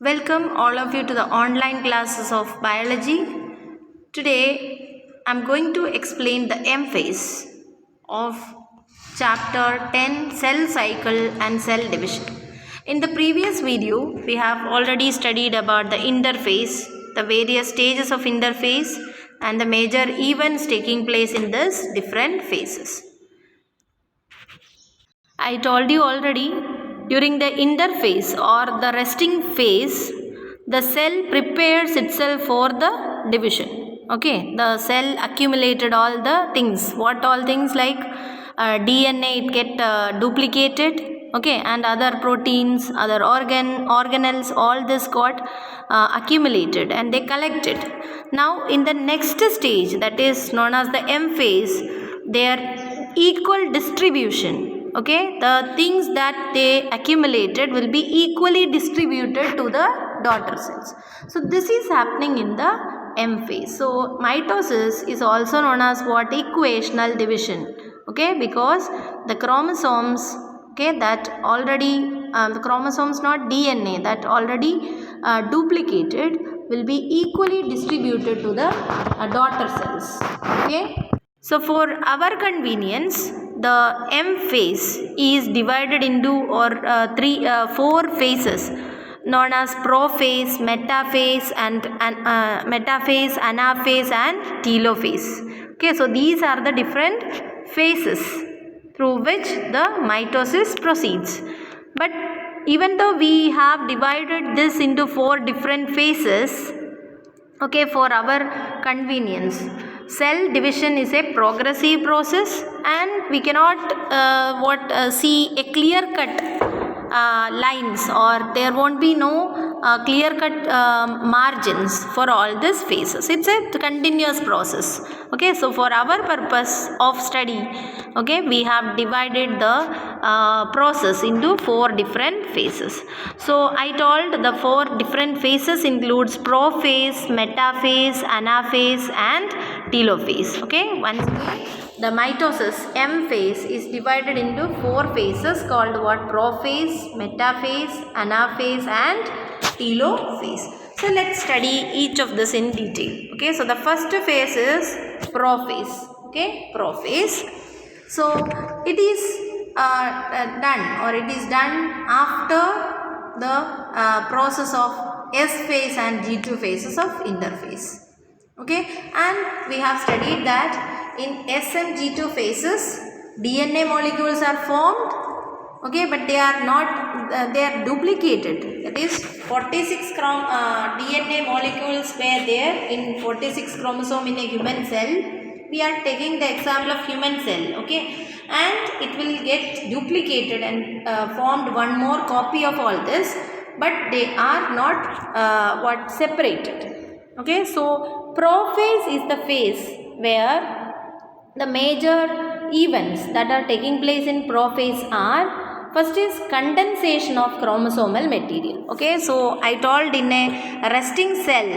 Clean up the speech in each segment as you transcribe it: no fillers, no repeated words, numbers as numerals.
Welcome all of you to the online classes of biology. Today I am going to explain the M phase of chapter 10 cell cycle and cell division. In the previous video we have already studied about the interphase, the various stages of interphase and the major events taking place in these different phases. I told you already, during the interphase or the resting phase, the cell prepares itself for the division. Okay, the cell accumulated all the things. What all things like DNA, it get duplicated. Okay, and other proteins, other organelles, all this got accumulated and they collected. Now, in the next stage, that is known as the M phase, their equal distribution. Okay, the things that they accumulated will be equally distributed to the daughter cells. So this is happening in the M phase. So mitosis is also known as what? Equational division. Okay, because the chromosomes, okay, that already the chromosomes, not DNA, that already duplicated will be equally distributed to the daughter cells. Okay. So for our convenience, the M phase is divided into four phases known as prophase, metaphase, and metaphase, anaphase, and telophase. Okay, so these are the different phases through which the mitosis proceeds. But even though we have divided this into four different phases, okay, for our convenience, cell division is a progressive process and we cannot see a clear cut lines, or there won't be no clear cut margins for all these phases. It's a continuous process. Okay, so for our purpose of study, okay, we have divided the process into four different phases. So I told the four different phases includes prophase, metaphase, anaphase, and telophase. Okay, once again, the mitosis M phase is divided into four phases called what? Prophase, metaphase, anaphase, and telophase. So let's study each of this in detail. Okay, so the first phase is prophase. Okay, prophase. So it is done, or it is done after the process of S phase and G2 phases of interphase. Okay, and we have studied that in S and G2 phases, DNA molecules are formed, okay, but they are not, they are duplicated. That is 46 DNA molecules were there in 46 chromosome in a human cell. We are taking the example of human cell, okay, and it will get duplicated and formed one more copy of all this, but they are not separated. Okay, so prophase is the phase where the major events that are taking place in prophase are, first is condensation of chromosomal material. Okay, so I told in a resting cell,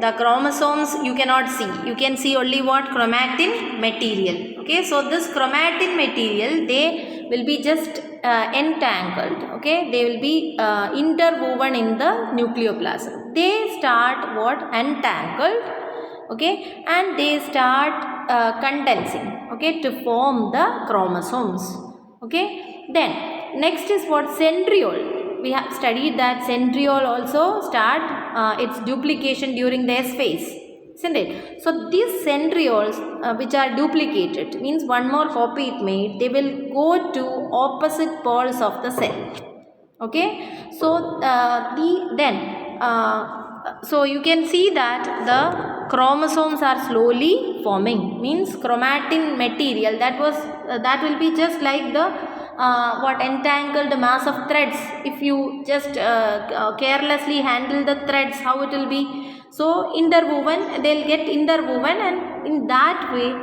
the chromosomes you cannot see. You can see only what? Chromatin material. Okay, so this chromatin material, they will be just entangled. Okay, they will be interwoven in the nucleoplasm. They start what? Entangled. Okay, and they start condensing, okay, to form the chromosomes. Okay, then next is what? Centriole. We have studied that centriole also start its duplication during the S phase, isn't it? So these centrioles which are duplicated, means one more copy it made, they will go to opposite poles of the cell. Okay, so so you can see that the chromosomes are slowly forming, means chromatin material that will be just like the entangled mass of threads. If you just carelessly handle the threads, how it will be? So interwoven, they will get interwoven, and in that way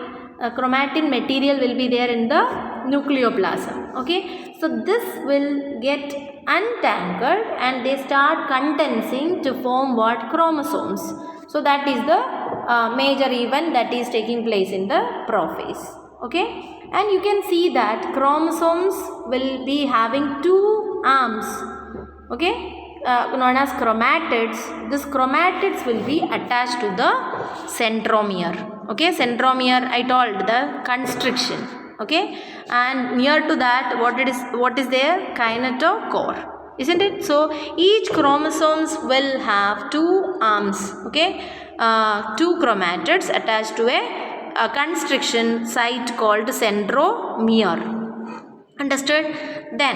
chromatin material will be there in the nucleoplasm. Okay, so this will get untangled and they start condensing to form what? Chromosomes. So that is the major event that is taking place in the prophase. Okay, and you can see that chromosomes will be having two arms. Okay, known as chromatids. This chromatids will be attached to the centromere. Okay, centromere I told the constriction. Okay, and near to that what is there? Kinetochore, isn't it? So each chromosomes will have two arms. Okay, two chromatids attached to a constriction site called centromere. Understood? Then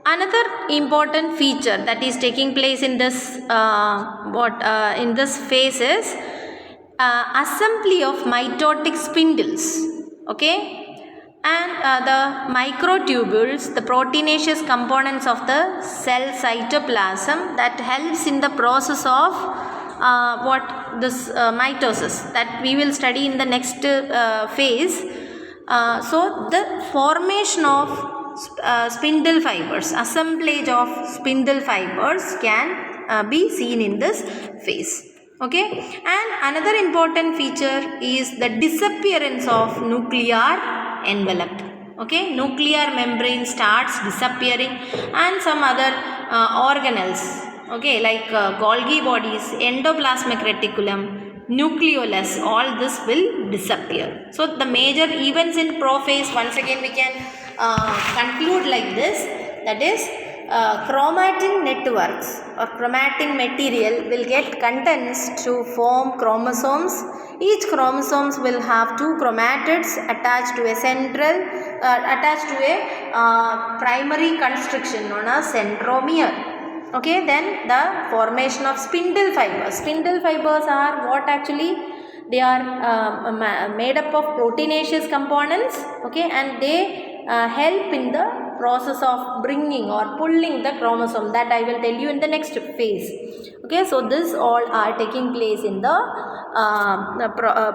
another important feature that is taking place in this in this phase is assembly of mitotic spindles. Okay, and the microtubules, the proteinaceous components of the cell cytoplasm that helps in the process of mitosis that we will study in the next phase. So the formation of spindle fibers, assemblage of spindle fibers can be seen in this phase. Okay, and another important feature is the disappearance of nuclear envelope. Okay, nuclear membrane starts disappearing, and some other organelles, okay, like Golgi bodies, endoplasmic reticulum, nucleolus, all this will disappear. So the major events in prophase, once again we can conclude like this, that is chromatin networks or chromatin material will get condensed to form chromosomes. Each chromosomes will have two chromatids attached to a primary constriction known as centromere. Okay, then the formation of spindle fibers. Spindle fibers are what actually? They are made up of proteinaceous components. Okay, and they help in the process of bringing or pulling the chromosome, that I will tell you in the next phase. Okay, so this all are taking place in the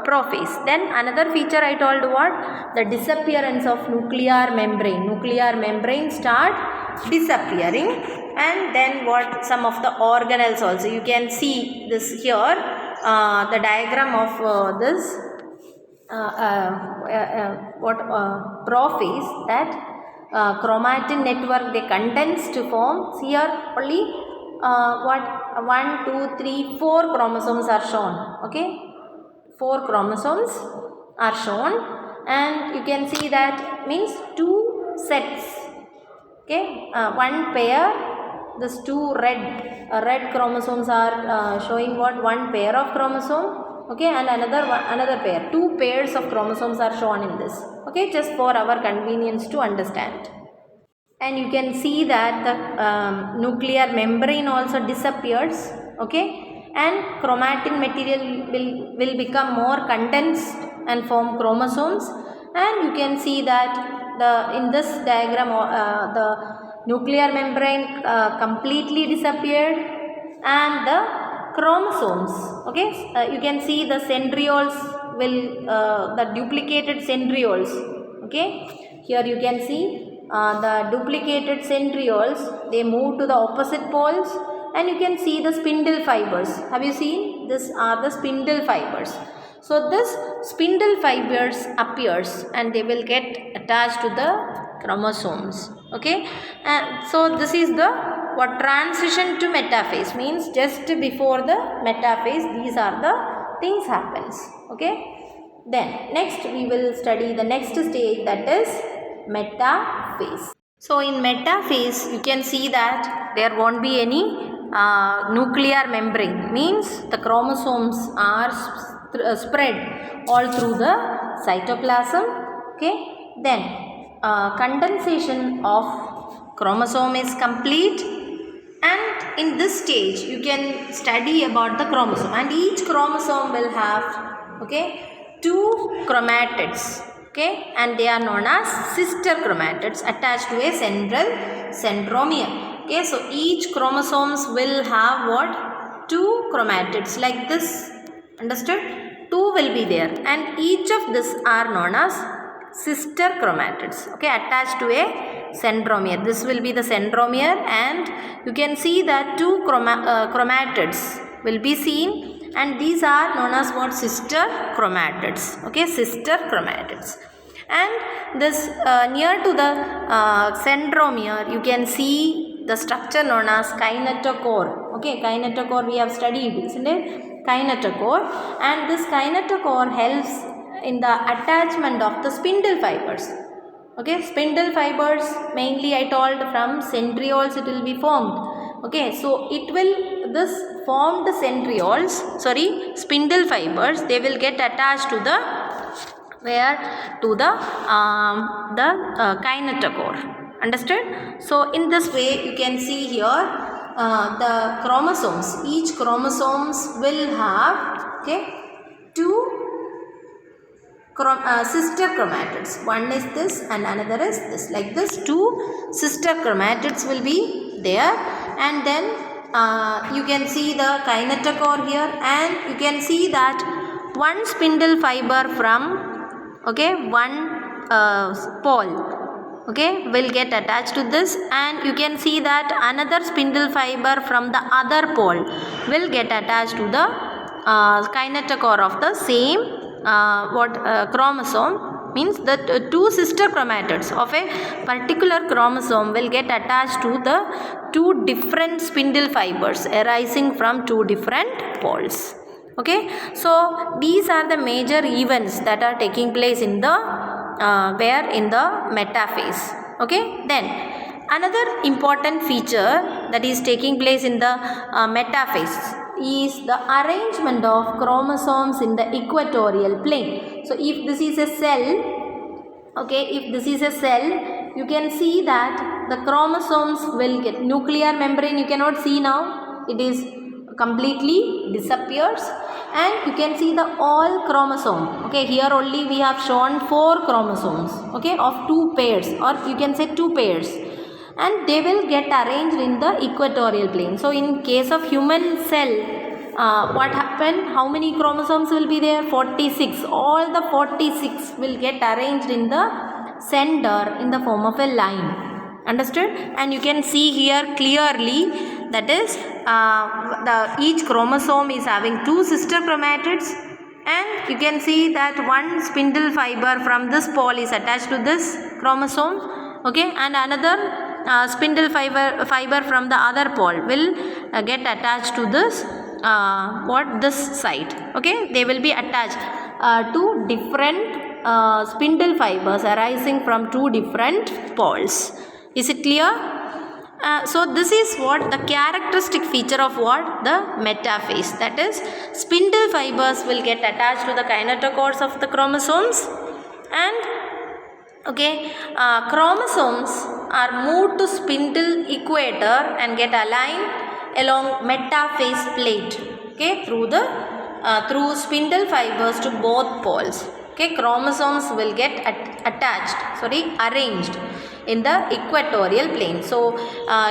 prophase. Then another feature I told what? The disappearance of nuclear membrane. Nuclear membrane start disappearing, and then what? Some of the organelles also. You can see this here, the diagram of this prophase, that chromatin network they condense to form. Here only 1, 2, 3, 4 chromosomes are shown. Okay, 4 chromosomes are shown, and you can see that means 2 sets. Okay, one pair, this 2 red chromosomes are showing what? One pair of chromosome. Okay, and another pair, 2 pairs of chromosomes are shown in this. Okay, just for our convenience to understand. And you can see that the nuclear membrane also disappears. Okay, and chromatin material will become more condensed and form chromosomes. And you can see that in this diagram the nuclear membrane completely disappeared, and the chromosomes, okay, you can see the centrioles will the duplicated centrioles. Okay, here you can see the duplicated centrioles, they move to the opposite poles, and you can see the spindle fibers. Have you seen? These are the spindle fibers. So this spindle fibers appears, and they will get attached to the chromosomes. Okay, and so this is the what transition to metaphase means. Just before the metaphase, these are the things happens. Okay, then next we will study the next stage, that is metaphase. So in metaphase you can see that there won't be any nuclear membrane, means the chromosomes are spread all through the cytoplasm. Okay, then condensation of chromosome is complete, and in this stage you can study about the chromosome, and each chromosome will have, okay, 2 chromatids. Okay, and they are known as sister chromatids attached to a centromere. Okay, so each chromosomes will have what? 2 chromatids like this. Understood? 2 will be there, and each of this are known as sister chromatids. Okay, attached to a centromere. This will be the centromere, and you can see that 2 chromatids will be seen, and these are known as what? Sister chromatids. Okay, sister chromatids. And this near to the centromere you can see the structure known as kinetochore. Okay, kinetochore we have studied, isn't it? Kinetochore, and this kinetochore helps in the attachment of the spindle fibers. Okay, spindle fibers mainly I told from centrioles it will be formed. Okay, so it will, this formed centrioles, spindle fibers, they will get attached to the, where, to the kinetochore. Understood? So in this way you can see here the chromosomes, each chromosomes will have, okay, two sister chromatids. One is this and another is this. Like this, two sister chromatids will be there, and then you can see the kinetochore here, and you can see that one spindle fiber from, okay, one pole, okay, will get attached to this, and you can see that another spindle fiber from the other pole will get attached to the kinetochore of the same chromosome. Means that two sister chromatids of a particular chromosome will get attached to the two different spindle fibers arising from two different poles. Okay, so these are the major events that are taking place in the where in the metaphase. Okay, then another important feature that is taking place in the metaphase is the arrangement of chromosomes in the equatorial plane. So if this is a cell, okay, if this is a cell, you can see that the chromosomes will get, nuclear membrane you cannot see now, it is completely disappears, and you can see the all chromosome. Okay, here only we have shown 4 chromosomes, okay, of 2 pairs, or you can say 2 pairs, and they will get arranged in the equatorial plane. So in case of human cell, what happened, how many chromosomes will be there? 46. All the 46 will get arranged in the center in the form of a line. Understood? And you can see here clearly, that is each chromosome is having 2 sister chromatids, and you can see that one spindle fiber from this pole is attached to this chromosome, okay, and another spindle fiber from the other pole will get attached to this this side. Okay, they will be attached to different spindle fibers arising from 2 different poles. Is it clear? So this is what the characteristic feature of what the metaphase, that is spindle fibers will get attached to the kinetochores of the chromosomes, and okay, chromosomes are moved to spindle equator and get aligned along metaphase plate, okay, through the through spindle fibers to both poles. Okay, chromosomes will get arranged in the equatorial plane. So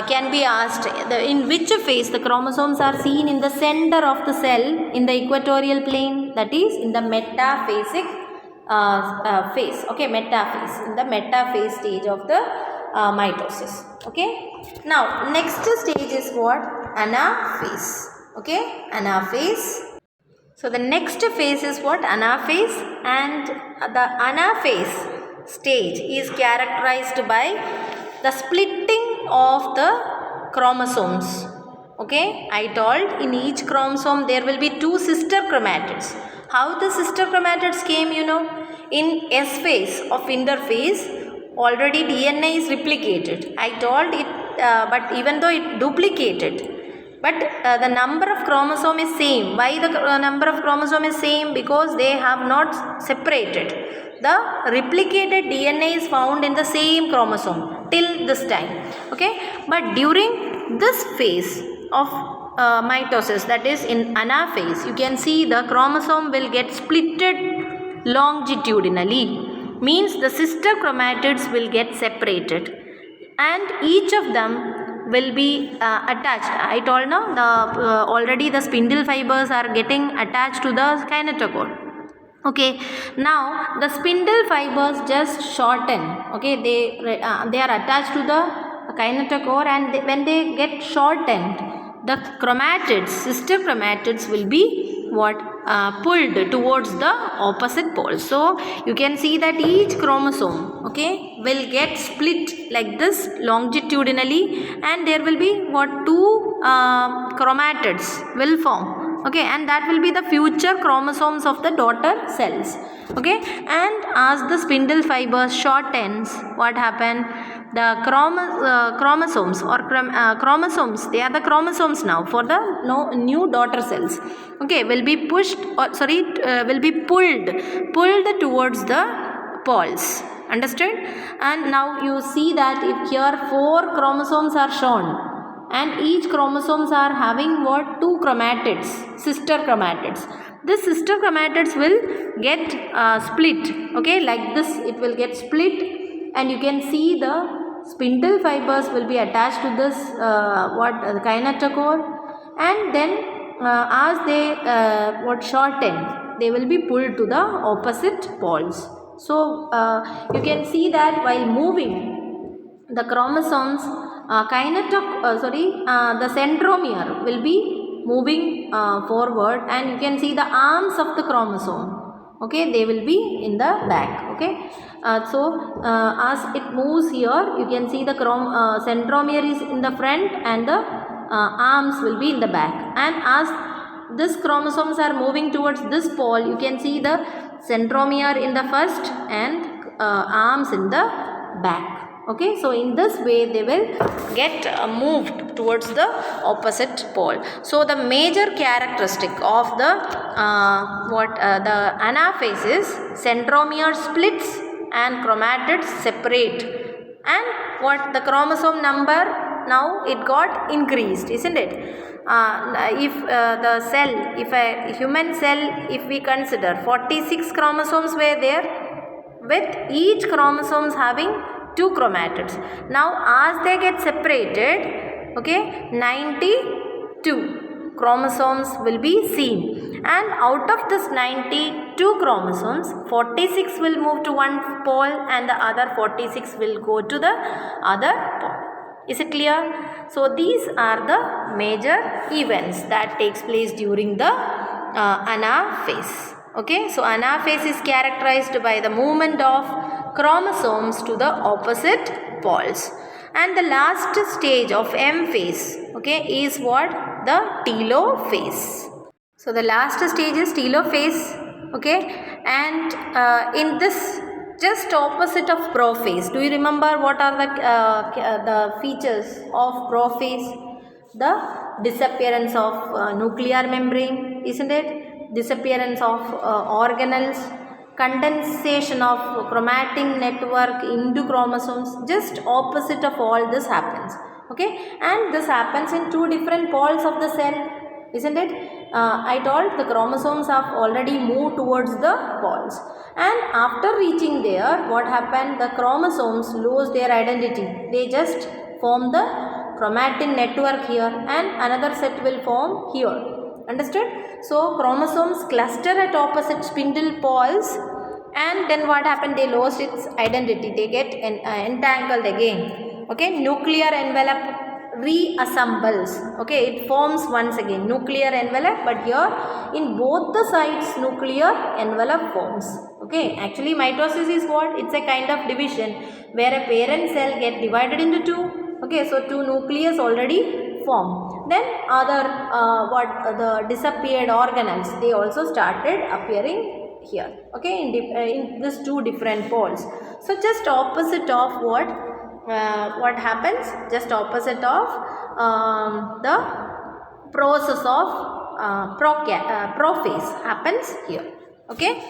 can be asked, in which phase the chromosomes are seen? In the center of the cell in the equatorial plane, that is in the metaphasic phase. Okay, metaphase, in the metaphase stage of the mitosis. Okay, now next stage is what? Anaphase. Okay, anaphase. So the next phase is what? Anaphase, and the anaphase stage is characterized by the splitting of the chromosomes. Okay, I told in each chromosome there will be 2 sister chromatids. How the sister chromatids came, you know? In S phase of interphase, already DNA is replicated. I told it, but even though it duplicated, but the number of chromosome is same. Why the number of chromosome is same? Because they have not separated. The replicated DNA is found in the same chromosome till this time. Okay, but during this phase of mitosis, that is in anaphase, you can see the chromosome will get splitted longitudinally. Means the sister chromatids will get separated, and each of them will be attached. I told now already the spindle fibers are getting attached to the kinetochore. Okay, now the spindle fibers just shorten. Okay, they are attached to the kinetochore, and when they get shortened, the chromatids, sister chromatids will be what pulled towards the opposite pole. So you can see that each chromosome, okay, will get split like this longitudinally, and there will be what, two chromatids will form, okay, and that will be the future chromosomes of the daughter cells, okay. And as the spindle fibers shortens, what happened, the chromosomes or chromosomes, they are the chromosomes now for the new daughter cells, okay, will be pushed or will be pulled towards the poles. Understood? And now you see that if here 4 chromosomes are shown, and each chromosomes are having what, 2 chromatids, sister chromatids. This sister chromatids will get split, okay, like this it will get split, and you can see the spindle fibers will be attached to this the kinetochore, and then as they shorten, they will be pulled to the opposite poles. So you can see that while moving, the chromosomes the centromere will be moving forward, and you can see the arms of the chromosome, okay, they will be in the back, okay. As it moves here, you can see the centromere is in the front and the arms will be in the back, and as this chromosomes are moving towards this pole, you can see the centromere in the first and arms in the back. Okay, so in this way they will get moved towards the opposite pole. So the major characteristic of the the anaphase is centromere splits and chromatids separate, and what the chromosome number now it got increased, isn't it? If the cell, if a human cell, if we consider 46 chromosomes were there, with each chromosomes having 2 chromatids. Now as they get separated, okay, 92 chromosomes will be seen, and out of this 92 chromosomes, 46 will move to one pole and the other 46 will go to the other pole. Is it clear? So these are the major events that takes place during the anaphase. Okay, so anaphase is characterized by the movement of chromosomes to the opposite poles. And the last stage of M phase, okay, is what? The telophase. So the last stage is telophase, okay, and in this just opposite of prophase. Do you remember what are the features of prophase? The disappearance of nuclear membrane, isn't it? Disappearance of organelles, condensation of chromatin network into chromosomes. Just opposite of all this happens, okay, and this happens in 2 different poles of the cell, isn't it? I told the chromosomes have already moved towards the poles, and after reaching there, what happened? The chromosomes lose their identity. They just form the chromatin network here, and another set will form here. Understood? So chromosomes cluster at opposite spindle poles, and then what happened? They lost its identity. They get entangled again. Okay, nuclear envelope reassembles. Okay, it forms once again nuclear envelope, but here in both the sides nuclear envelope forms. Okay, actually mitosis is what? It's a kind of division where a parent cell get divided into 2. Okay, so 2 nucleus already form. Then other the disappeared organelles, they also started appearing here. Okay, in these 2 different poles. So just opposite of what happens? Just opposite of the process of prophase happens here. Okay,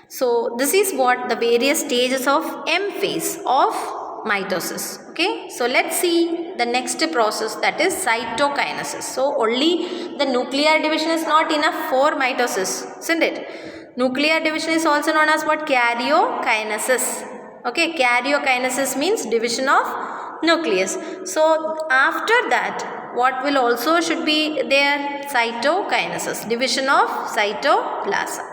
so this is what the various stages of M phase of mitosis. Okay, so let's see the next process, that is cytokinesis. So only the nuclear division is not enough for mitosis, isn't it? Nuclear division is also known as what? Karyokinesis. Okay, karyokinesis means division of nucleus. So after that, what will also should be there? Cytokinesis, division of cytoplasm.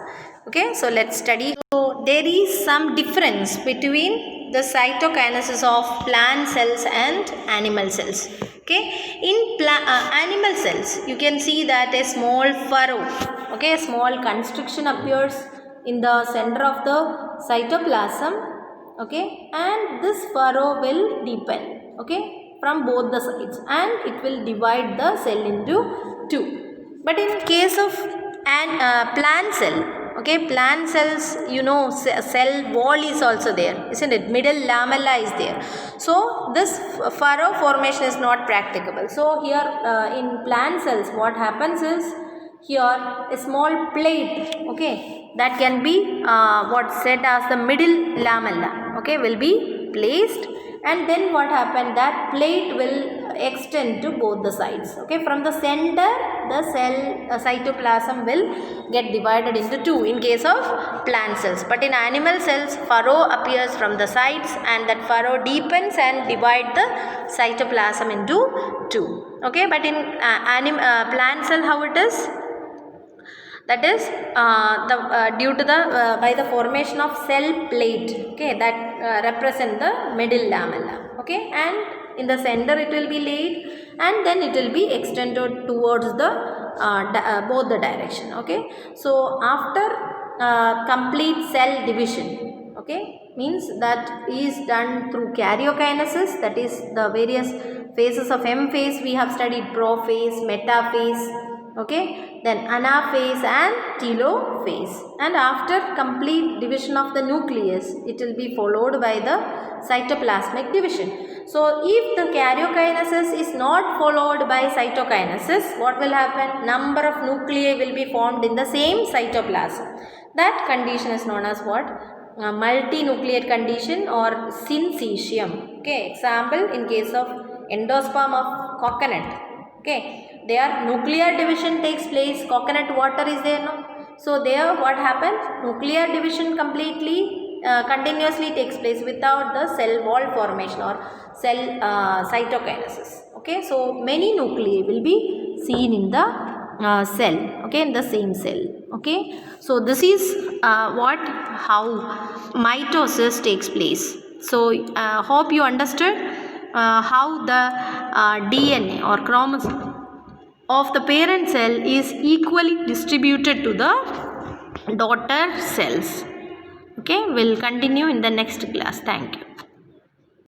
Okay, so let's study. So there is some difference between the cytokinesis of plant cells and animal cells. Okay, in animal cells you can see that a small furrow, okay, a small constriction appears in the center of the cytoplasm, okay, and this furrow will deepen, okay, from both the sides, and it will divide the cell into two. But in case of an plant cell, okay, plant cells, you know, cell wall is also there, isn't it? Middle lamella is there, so this furrow formation is not practicable. So here in plant cells what happens is, here a small plate, okay, that can be what said as the middle lamella, okay, will be placed, and then what happened, that plate will extend to both the sides, okay. From the center the cell cytoplasm will get divided into two in case of plant cells. But in animal cells, furrow appears from the sides, and that furrow deepens and divide the cytoplasm into two, okay. But in plant cell, how it is? That is due to the by the formation of cell plate, okay, that represent the middle lamella, okay, and in the center it will be laid, and then it will be extended towards the both the direction, okay. So after complete cell division, okay, means that is done through karyokinesis, that is the various phases of M phase we have studied, prophase, metaphase, okay, then anaphase and telophase, and after complete division of the nucleus it will be followed by the cytoplasmic division. So if the karyokinesis is not followed by cytokinesis, what will happen? Number of nuclei will be formed in the same cytoplasm. That condition is known as what? Multinucleate condition or syncytium, okay. Example, in case of endosperm of coconut, okay, there nuclear division takes place, coconut water is there, no? So there what happens? Nuclear division completely continuously takes place without the cell wall formation or cell cytokinesis, okay. So many nuclei will be seen in the cell, okay, in the same cell, okay. So this is how mitosis takes place. So hope you understood how the DNA or chromosome of the parent cell is equally distributed to the daughter cells, okay. We'll continue in the next class. Thank you.